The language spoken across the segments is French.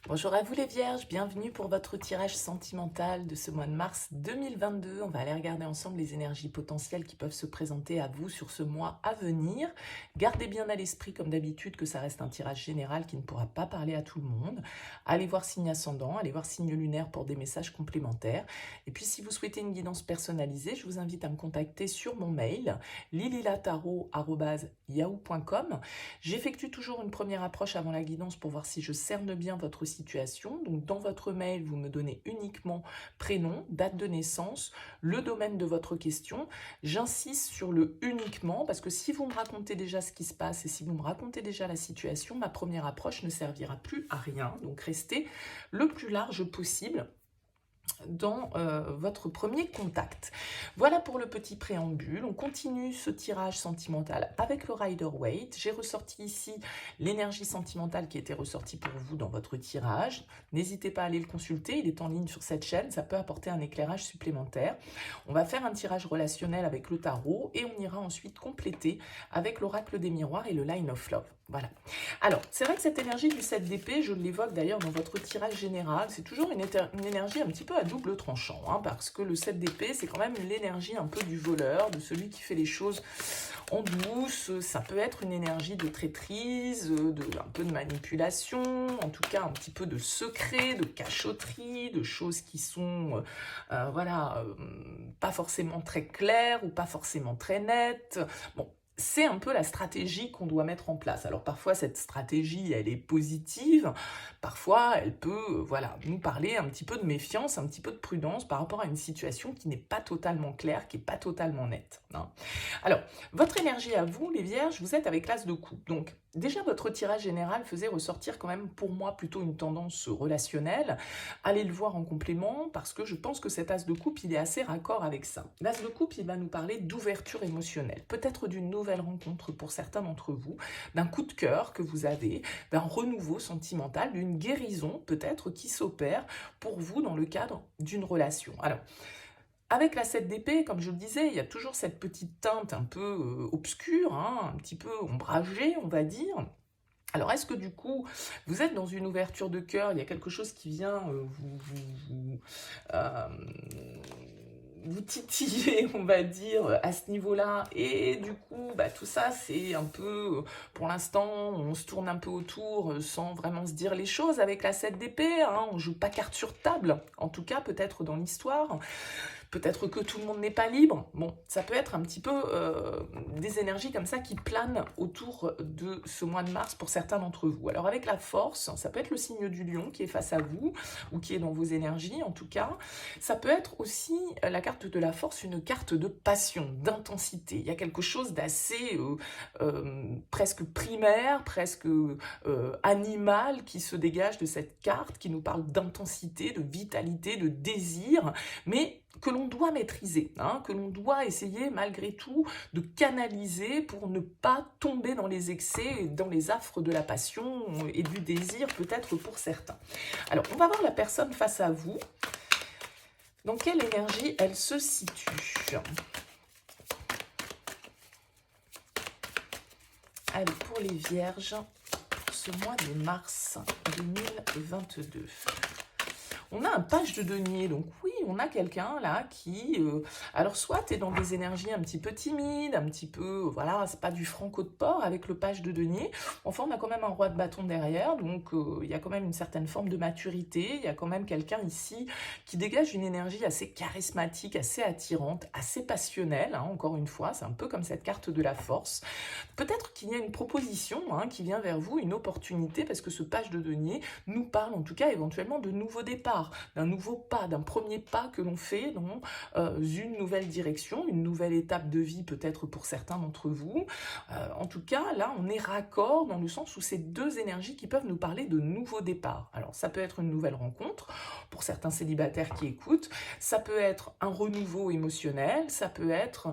Bonjour à vous les vierges, bienvenue pour votre tirage sentimental de ce mois de mars 2022. On va aller regarder ensemble les énergies potentielles qui peuvent se présenter à vous sur ce mois à venir. Gardez bien à l'esprit comme d'habitude que ça reste un tirage général qui ne pourra pas parler à tout le monde. Allez voir signe ascendant, allez voir signe lunaire pour des messages complémentaires. Et puis si vous souhaitez une guidance personnalisée, je vous invite à me contacter sur mon mail lililatarot@yahoo.com. J'effectue toujours une première approche avant la guidance pour voir si je cerne bien votre situation. Donc dans votre mail, vous me donnez uniquement prénom, date de naissance, le domaine de votre question. J'insiste sur le uniquement parce que si vous me racontez déjà ce qui se passe et si vous me racontez déjà la situation, ma première approche ne servira plus à rien. Donc restez le plus large possible dans votre premier contact. Voilà pour le petit préambule. On continue ce tirage sentimental avec le Rider-Waite. J'ai ressorti ici l'énergie sentimentale qui était ressortie pour vous dans votre tirage. N'hésitez pas à aller le consulter, il est en ligne sur cette chaîne, ça peut apporter un éclairage supplémentaire. On va faire un tirage relationnel avec le tarot et on ira ensuite compléter avec l'oracle des miroirs et le Line of Love. Voilà. Alors, c'est vrai que cette énergie du 7 d'épée, je l'évoque d'ailleurs dans votre tirage général, c'est toujours une énergie un petit peu à double tranchant, hein, parce que le 7 d'épée, c'est quand même l'énergie un peu du voleur, de celui qui fait les choses en douce. Ça peut être une énergie de traîtrise, un peu de manipulation, en tout cas un petit peu de secret, de cachotterie, de choses qui sont, pas forcément très claires ou pas forcément très nettes. Bon, c'est un peu la stratégie qu'on doit mettre en place. Alors parfois cette stratégie elle est positive, parfois elle peut nous parler un petit peu de méfiance, un petit peu de prudence par rapport à une situation qui n'est pas totalement claire, qui n'est pas totalement nette, hein. Alors votre énergie à vous les vierges, vous êtes avec l'as de coupe, donc déjà votre tirage général faisait ressortir quand même pour moi plutôt une tendance relationnelle. Allez le voir en complément parce que je pense que cet as de coupe il est assez raccord avec ça. L'as de coupe il va nous parler d'ouverture émotionnelle, peut-être d'une nouvelle rencontre pour certains d'entre vous, d'un coup de cœur que vous avez, d'un renouveau sentimental, d'une guérison peut-être qui s'opère pour vous dans le cadre d'une relation. Alors, avec la 7 d'épée, comme je le disais, il y a toujours cette petite teinte un peu obscure, hein, un petit peu ombragée, on va dire. Alors, est-ce que du coup, vous êtes dans une ouverture de cœur, il y a quelque chose qui vient euh, vous titiller, on va dire, à ce niveau-là, et du coup, tout ça, c'est un peu, pour l'instant, on se tourne un peu autour sans vraiment se dire les choses avec la 7 d'épée, hein, on joue pas carte sur table, en tout cas, peut-être dans l'histoire. Peut-être que tout le monde n'est pas libre. Bon, ça peut être un petit peu des énergies comme ça qui planent autour de ce mois de mars pour certains d'entre vous. Alors avec la force, ça peut être le signe du lion qui est face à vous ou qui est dans vos énergies en tout cas. Ça peut être aussi la carte de la force, une carte de passion, d'intensité. Il y a quelque chose d'assez presque primaire, presque animal qui se dégage de cette carte, qui nous parle d'intensité, de vitalité, de désir, mais que l'on doit maîtriser, hein, que l'on doit essayer malgré tout de canaliser pour ne pas tomber dans les excès et dans les affres de la passion et du désir peut-être pour certains. Alors on va voir la personne face à vous, dans quelle énergie elle se situe. Allez, pour les vierges, pour ce mois de mars 2022. On a un page de denier, donc oui, on a quelqu'un là qui, alors soit tu es dans des énergies un petit peu timides, un petit peu, voilà, c'est pas du franco de porc avec le page de denier. Enfin, on a quand même un roi de bâton derrière, donc il y a quand même une certaine forme de maturité, il y a quand même quelqu'un ici qui dégage une énergie assez charismatique, assez attirante, assez passionnelle, hein, encore une fois, c'est un peu comme cette carte de la force. Peut-être qu'il y a une proposition hein, qui vient vers vous, une opportunité, parce que ce page de denier nous parle en tout cas éventuellement de nouveaux départs, d'un nouveau pas, d'un premier pas que l'on fait dans une nouvelle direction, une nouvelle étape de vie peut-être pour certains d'entre vous. En tout cas, là, on est raccord dans le sens où c'est deux énergies qui peuvent nous parler de nouveaux départs. Alors, ça peut être une nouvelle rencontre, pour certains célibataires qui écoutent, ça peut être un renouveau émotionnel, ça peut être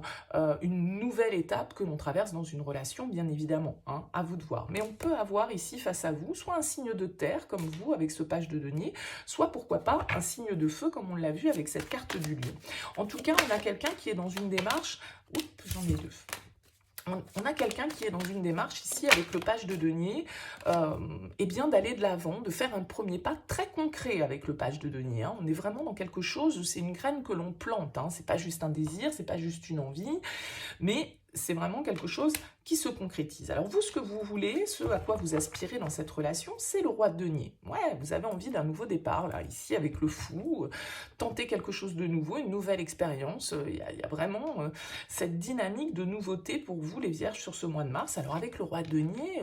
une nouvelle étape que l'on traverse dans une relation, bien évidemment, hein, à vous de voir. Mais on peut avoir ici face à vous, soit un signe de terre, comme vous, avec ce page de denier, soit pourquoi pas un signe de feu, comme on l'a vu avec cette carte du lion. En tout cas, on a quelqu'un qui est dans une démarche... Oups, j'en ai deux. on a quelqu'un qui est dans une démarche ici avec le page de denier, et bien d'aller de l'avant, de faire un premier pas très concret avec le page de denier. Hein. On est vraiment dans quelque chose, c'est une graine que l'on plante, hein. C'est pas juste un désir, c'est pas juste une envie, mais c'est vraiment quelque chose qui se concrétise. Alors vous, ce que vous voulez, ce à quoi vous aspirez dans cette relation, c'est le roi de denier. Ouais, vous avez envie d'un nouveau départ, là, ici, avec le fou, tenter quelque chose de nouveau, une nouvelle expérience. Il y a vraiment cette dynamique de nouveauté pour vous, les vierges, sur ce mois de mars. Alors avec le roi de denier,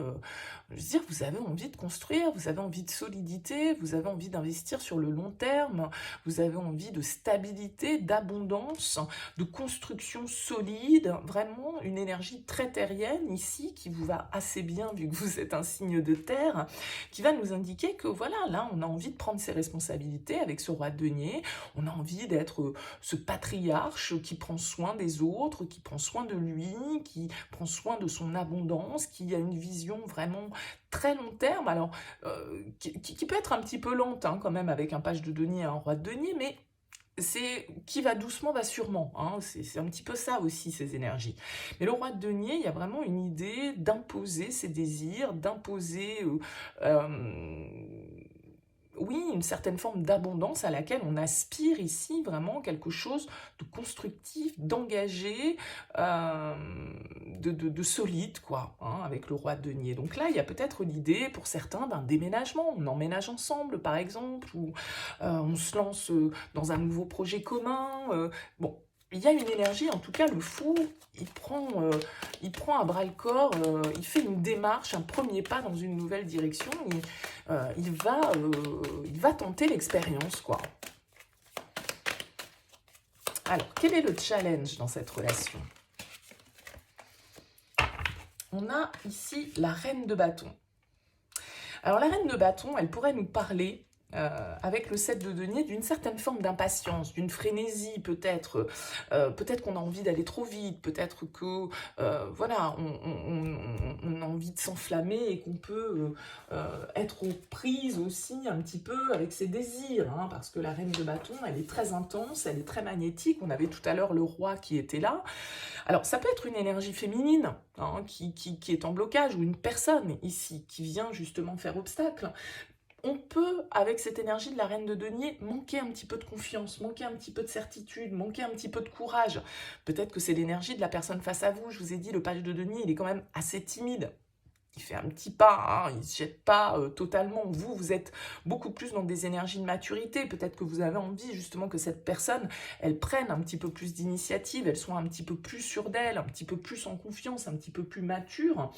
je veux dire, vous avez envie de construire, vous avez envie de solidité, vous avez envie d'investir sur le long terme, vous avez envie de stabilité, d'abondance, de construction solide, vraiment une énergie très terrienne ici, qui vous va assez bien vu que vous êtes un signe de terre, qui va nous indiquer que voilà, là on a envie de prendre ses responsabilités avec ce roi de denier, on a envie d'être ce patriarche qui prend soin des autres, qui prend soin de lui, qui prend soin de son abondance, qui a une vision vraiment très long terme, alors qui peut être un petit peu lente hein, quand même avec un page de denier et un roi de denier, mais c'est qui va doucement va sûrement, hein, c'est un petit peu ça aussi ces énergies. Mais le roi de denier, il y a vraiment une idée d'imposer ses désirs, d'imposer oui, une certaine forme d'abondance à laquelle on aspire ici, vraiment quelque chose de constructif, d'engagé, de solide, quoi, hein, avec le roi de denier. Donc là, il y a peut-être l'idée, pour certains, d'un déménagement. On emménage ensemble, par exemple, ou on se lance dans un nouveau projet commun. Bon, il y a une énergie, en tout cas, le fou, il prend à bras-le-corps, il fait une démarche, un premier pas dans une nouvelle direction, il va tenter l'expérience, quoi. Alors, quel est le challenge dans cette relation? On a ici la reine de bâton. Alors, la reine de bâton, elle pourrait nous parler avec le 7 de denier, d'une certaine forme d'impatience, d'une frénésie peut-être. Peut-être qu'on a envie d'aller trop vite, peut-être que voilà, on a envie de s'enflammer et qu'on peut être aux prises aussi un petit peu avec ses désirs, hein, parce que la reine de bâton, elle est très intense, elle est très magnétique. On avait tout à l'heure le roi qui était là. Alors ça peut être une énergie féminine hein, qui est en blocage, ou une personne ici qui vient justement faire obstacle. On peut, avec cette énergie de la reine de denier, manquer un petit peu de confiance, manquer un petit peu de certitude, manquer un petit peu de courage. Peut-être que c'est l'énergie de la personne face à vous. Je vous ai dit, le page de denier, il est quand même assez timide. Il fait un petit pas, hein, il ne se jette pas totalement. Vous êtes beaucoup plus dans des énergies de maturité. Peut-être que vous avez envie justement que cette personne, elle prenne un petit peu plus d'initiative, elle soit un petit peu plus sûre d'elle, un petit peu plus en confiance, un petit peu plus mature.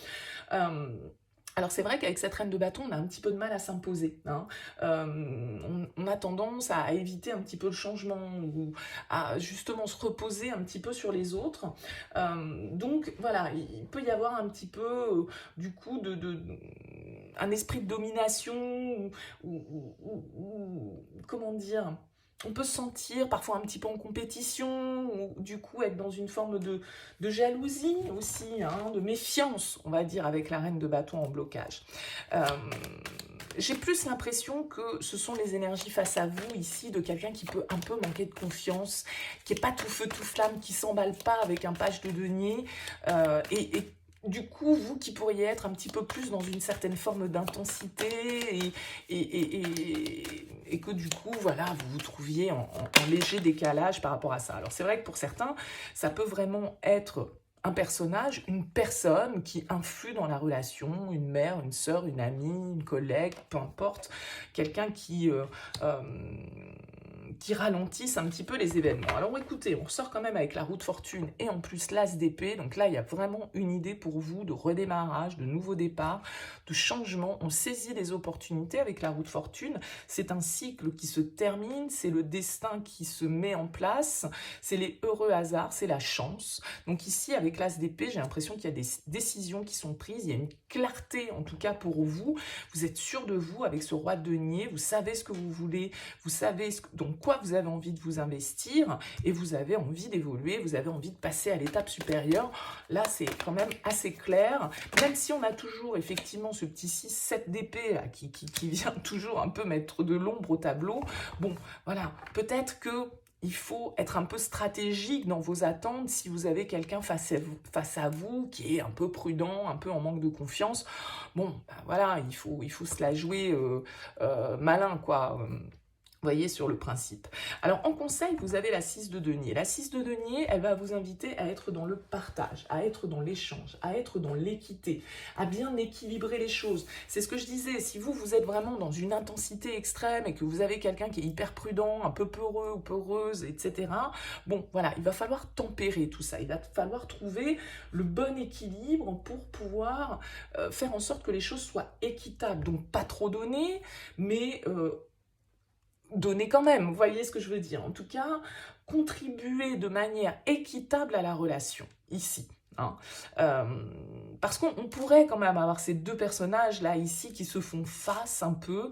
Alors c'est vrai qu'avec cette reine de bâton, on a un petit peu de mal à s'imposer. Hein. On a tendance à éviter un petit peu le changement ou à justement se reposer un petit peu sur les autres. Donc voilà, il peut y avoir un petit peu du coup un esprit de domination ou comment dire, on peut se sentir parfois un petit peu en compétition, ou du coup être dans une forme de jalousie aussi, hein, de méfiance, on va dire, avec la reine de bâton en blocage. J'ai plus l'impression que ce sont les énergies face à vous ici, de quelqu'un qui peut un peu manquer de confiance, qui n'est pas tout feu tout flamme, qui s'emballe pas avec un page de denier, et du coup, vous qui pourriez être un petit peu plus dans une certaine forme d'intensité et que du coup, voilà, vous vous trouviez en léger décalage par rapport à ça. Alors c'est vrai que pour certains, ça peut vraiment être un personnage, une personne qui influe dans la relation, une mère, une sœur, une amie, une collègue, peu importe, quelqu'un qui ralentissent un petit peu les événements. Alors écoutez, on ressort quand même avec la roue de fortune et en plus l'as d'épée. Donc là, il y a vraiment une idée pour vous de redémarrage, de nouveau départ, de changement. On saisit les opportunités avec la roue de fortune. C'est un cycle qui se termine, c'est le destin qui se met en place, c'est les heureux hasards, c'est la chance. Donc ici, avec l'as d'épée, j'ai l'impression qu'il y a des décisions qui sont prises, il y a une clarté en tout cas pour vous. Vous êtes sûr de vous avec ce roi de denier, vous savez ce que vous voulez, vous savez donc quoi vous avez envie de vous investir et vous avez envie d'évoluer, vous avez envie de passer à l'étape supérieure. Là, c'est quand même assez clair, même si on a toujours effectivement ce petit 6-7 d'épée qui vient toujours un peu mettre de l'ombre au tableau. Bon, voilà, peut-être que il faut être un peu stratégique dans vos attentes si vous avez quelqu'un face à vous qui est un peu prudent, un peu en manque de confiance. Bon, bah voilà, il faut se la jouer malin, quoi. Voyez sur le principe. Alors en conseil, vous avez la 6 de denier. La 6 de denier, elle va vous inviter à être dans le partage, à être dans l'échange, à être dans l'équité, à bien équilibrer les choses. C'est ce que je disais, si vous êtes vraiment dans une intensité extrême et que vous avez quelqu'un qui est hyper prudent, un peu peureux ou peureuse, etc., bon, voilà, il va falloir tempérer tout ça. Il va falloir trouver le bon équilibre pour pouvoir faire en sorte que les choses soient équitables. Donc pas trop donner, mais donner quand même, vous voyez ce que je veux dire. En tout cas, contribuer de manière équitable à la relation, ici. Hein. Parce qu'on pourrait quand même avoir ces deux personnages là ici qui se font face un peu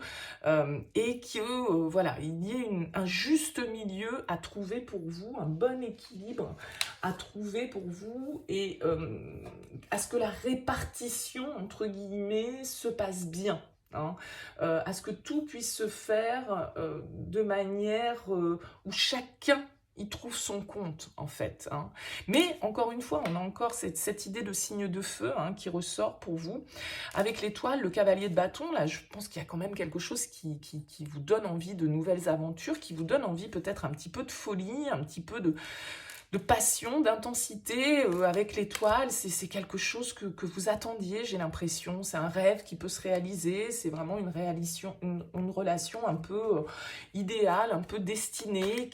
et que voilà, il y ait un juste milieu à trouver pour vous, un bon équilibre à trouver pour vous et à ce que la répartition entre guillemets se passe bien. Hein, à ce que tout puisse se faire de manière où chacun y trouve son compte, en fait. Hein. Mais, encore une fois, on a encore cette idée de signe de feu hein, qui ressort pour vous. Avec l'étoile, le cavalier de bâton, là, je pense qu'il y a quand même quelque chose qui vous donne envie de nouvelles aventures, qui vous donne envie peut-être un petit peu de folie, un petit peu de passion, d'intensité avec l'étoile, c'est quelque chose que vous attendiez, j'ai l'impression, c'est un rêve qui peut se réaliser, c'est vraiment une relation un peu idéale, un peu destinée,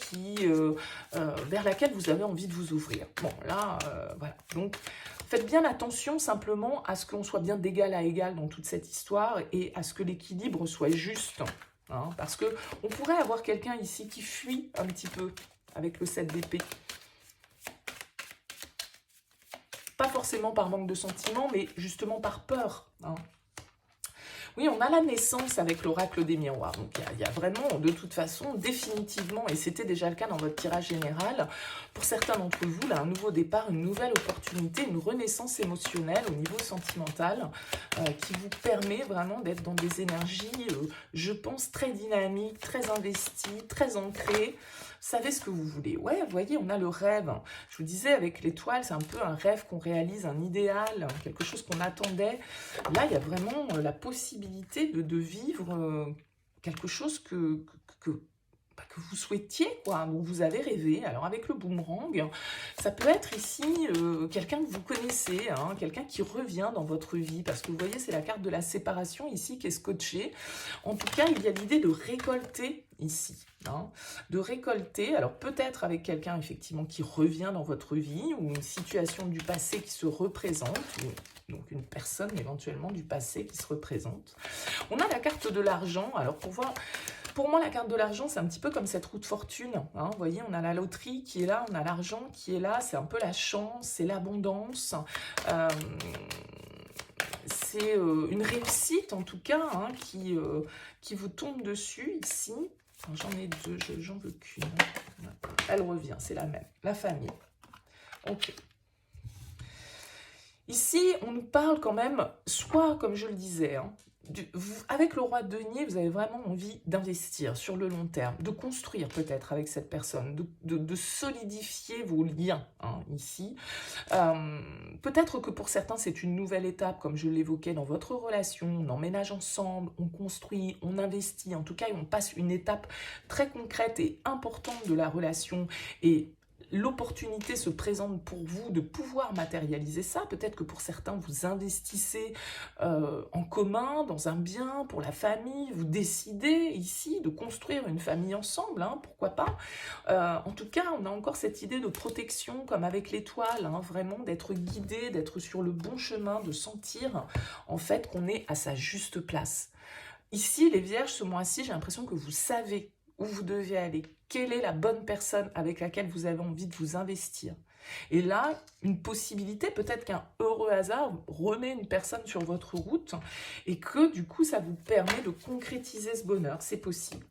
vers laquelle vous avez envie de vous ouvrir. Bon, là, voilà, donc faites bien attention simplement à ce qu'on soit bien d'égal à égal dans toute cette histoire et à ce que l'équilibre soit juste, hein, parce qu'on pourrait avoir quelqu'un ici qui fuit un petit peu avec le 7 d'épée. Pas forcément par manque de sentiments, mais justement par peur. Hein. Oui, on a la naissance avec l'oracle des miroirs. Donc, il y a vraiment, de toute façon, définitivement, et c'était déjà le cas dans votre tirage général, pour certains d'entre vous, là, un nouveau départ, une nouvelle opportunité, une renaissance émotionnelle au niveau sentimental qui vous permet vraiment d'être dans des énergies, je pense, très dynamiques, très investies, très ancrées. Savez ce que vous voulez. Ouais, vous voyez, on a le rêve. Je vous disais, avec l'étoile, c'est un peu un rêve qu'on réalise, un idéal, quelque chose qu'on attendait. Là, il y a vraiment la possibilité de vivre quelque chose que vous souhaitiez, quoi, dont vous avez rêvé. Alors avec le boomerang, ça peut être ici quelqu'un que vous connaissez, hein, quelqu'un qui revient dans votre vie, parce que vous voyez, c'est la carte de la séparation ici qui est scotchée. En tout cas, il y a l'idée de récolter ici, hein, de récolter, alors peut-être avec quelqu'un effectivement qui revient dans votre vie, ou une situation du passé qui se représente, ou donc une personne éventuellement du passé qui se représente. On a la carte de l'argent, alors pour moi, la carte de l'argent, c'est un petit peu comme cette roue de fortune. Hein, vous voyez, on a la loterie qui est là, on a l'argent qui est là. C'est un peu la chance, c'est l'abondance. C'est une réussite, en tout cas, hein, qui vous tombe dessus ici. J'en ai deux, j'en veux qu'une. Elle revient, c'est la même. La famille. Ok. Ici, on nous parle quand même, soit, comme je le disais, hein, avec le roi de denier, vous avez vraiment envie d'investir sur le long terme, de construire peut-être avec cette personne, de solidifier vos liens hein, ici. Peut-être que pour certains, c'est une nouvelle étape, comme je l'évoquais dans votre relation. On emménage ensemble, on construit, on investit. En tout cas, on passe une étape très concrète et importante de la relation et l'opportunité se présente pour vous de pouvoir matérialiser ça. Peut-être que pour certains, vous investissez en commun, dans un bien, pour la famille. Vous décidez ici de construire une famille ensemble, hein, pourquoi pas. En tout cas, on a encore cette idée de protection, comme avec l'étoile, hein, vraiment d'être guidé, d'être sur le bon chemin, de sentir en fait qu'on est à sa juste place. Ici, les vierges, ce mois-ci, j'ai l'impression que vous savez où vous devez aller, quelle est la bonne personne avec laquelle vous avez envie de vous investir. Et là, une possibilité, peut-être qu'un heureux hasard remet une personne sur votre route et que du coup, ça vous permet de concrétiser ce bonheur, c'est possible.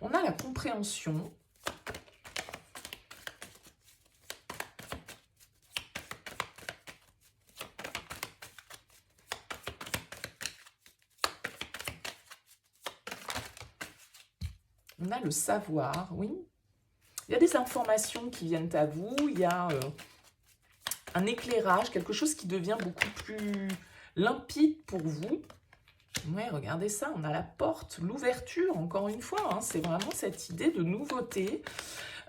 On a la compréhension. On a le savoir, oui. Il y a des informations qui viennent à vous, il y a un éclairage, quelque chose qui devient beaucoup plus limpide pour vous. Ouais, regardez ça, on a la porte, l'ouverture, encore une fois, hein, c'est vraiment cette idée de nouveauté.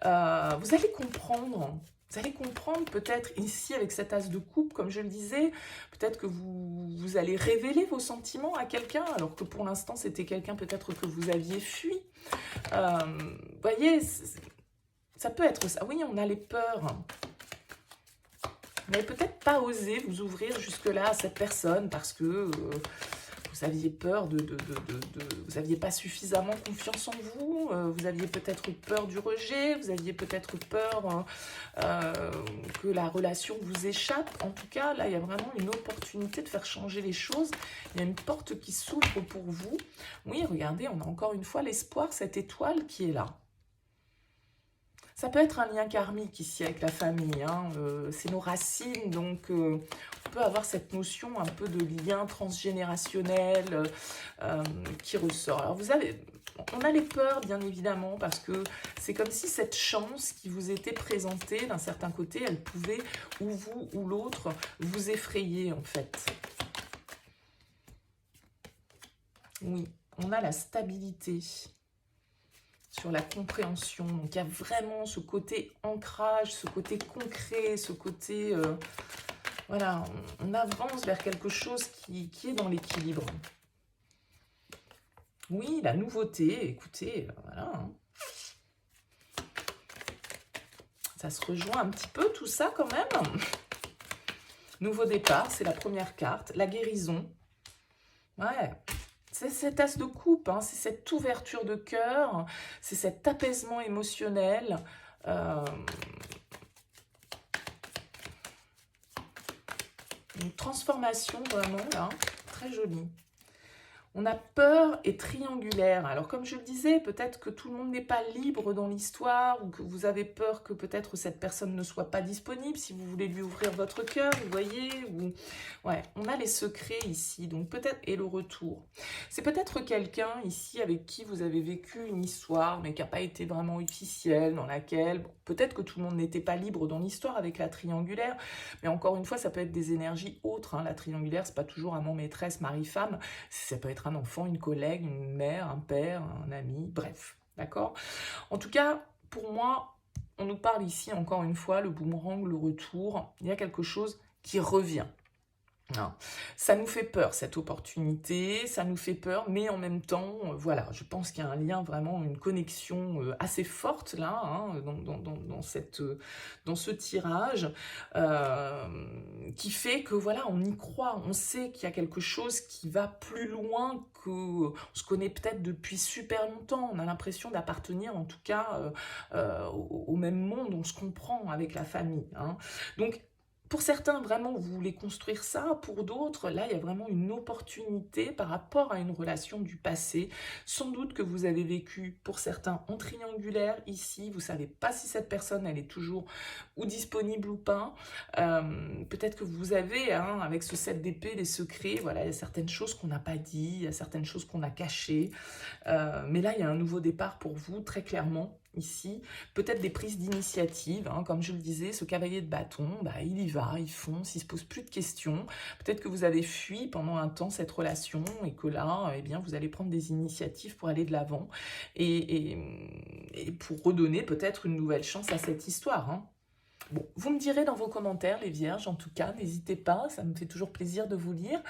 Vous allez comprendre. Vous allez comprendre peut-être ici avec cet as de coupe, comme je le disais, peut-être que vous allez révéler vos sentiments à quelqu'un, alors que pour l'instant c'était quelqu'un peut-être que vous aviez fui. Vous voyez, ça peut être ça. Oui, on a les peurs. Vous n'avez peut-être pas osé vous ouvrir jusque-là à cette personne parce que vous aviez peur vous n'aviez pas suffisamment confiance en vous, vous aviez peut-être peur du rejet, vous aviez peut-être peur que la relation vous échappe. En tout cas, là, il y a vraiment une opportunité de faire changer les choses. Il y a une porte qui s'ouvre pour vous. Oui, regardez, on a encore une fois l'espoir, cette étoile qui est là. Ça peut être un lien karmique ici avec la famille, hein. C'est nos racines, donc on peut avoir cette notion un peu de lien transgénérationnel qui ressort. Alors on a les peurs bien évidemment parce que c'est comme si cette chance qui vous était présentée d'un certain côté, elle pouvait ou vous ou l'autre vous effrayer en fait. Oui, on a la stabilité sur la compréhension. Donc, il y a vraiment ce côté ancrage, ce côté concret, ce côté... voilà, on avance vers quelque chose qui est dans l'équilibre. Oui, la nouveauté, écoutez, voilà. Hein. Ça se rejoint un petit peu, tout ça, quand même. Nouveau départ, c'est la première carte. La guérison. Ouais. C'est cet as de coupe, hein, c'est cette ouverture de cœur, c'est cet apaisement émotionnel. Une transformation vraiment, là, très jolie. On a peur et triangulaire. Alors comme je le disais, peut-être que tout le monde n'est pas libre dans l'histoire ou que vous avez peur que peut-être cette personne ne soit pas disponible si vous voulez lui ouvrir votre cœur, vous voyez. Ou... ouais, on a les secrets ici, donc peut-être et le retour. C'est peut-être quelqu'un ici avec qui vous avez vécu une histoire mais qui n'a pas été vraiment officielle, dans laquelle peut-être que tout le monde n'était pas libre dans l'histoire avec la triangulaire, mais encore une fois, ça peut être des énergies autres. Hein. La triangulaire, c'est pas toujours amant, maîtresse, mari-femme, ça peut être un enfant, une collègue, une mère, un père, un ami, bref, d'accord? En tout cas, pour moi, on nous parle ici, encore une fois, le boomerang, le retour, il y a quelque chose qui revient. Non. Ça nous fait peur, cette opportunité, ça nous fait peur, mais en même temps, voilà, je pense qu'il y a un lien, vraiment, une connexion assez forte, là, hein, dans ce tirage, qui fait que, voilà, on y croit, on sait qu'il y a quelque chose qui va plus loin que... on se connaît peut-être depuis super longtemps, on a l'impression d'appartenir, en tout cas, au même monde, on se comprend avec la famille, hein. Donc, pour certains, vraiment, vous voulez construire ça. Pour d'autres, là, il y a vraiment une opportunité par rapport à une relation du passé. Sans doute que vous avez vécu, pour certains, en triangulaire. Ici, vous ne savez pas si cette personne, elle est toujours ou disponible ou pas. Peut-être que vous avez, hein, avec ce 7 d'épée, des secrets. Voilà, il y a certaines choses qu'on n'a pas dit, il y a certaines choses qu'on a cachées. Mais là, il y a un nouveau départ pour vous, très clairement. Ici, peut-être des prises d'initiative, hein, comme je le disais, ce cavalier de bâton, bah, il y va, il fonce, il se pose plus de questions. Peut-être que vous avez fui pendant un temps cette relation et que là, eh bien, vous allez prendre des initiatives pour aller de l'avant et pour redonner peut-être une nouvelle chance à cette histoire, hein. Bon, vous me direz dans vos commentaires, les vierges, en tout cas, n'hésitez pas, ça me fait toujours plaisir de vous lire.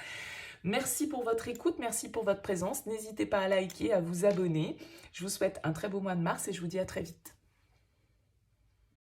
Merci pour votre écoute, merci pour votre présence. N'hésitez pas à liker, à vous abonner. Je vous souhaite un très beau mois de mars et je vous dis à très vite.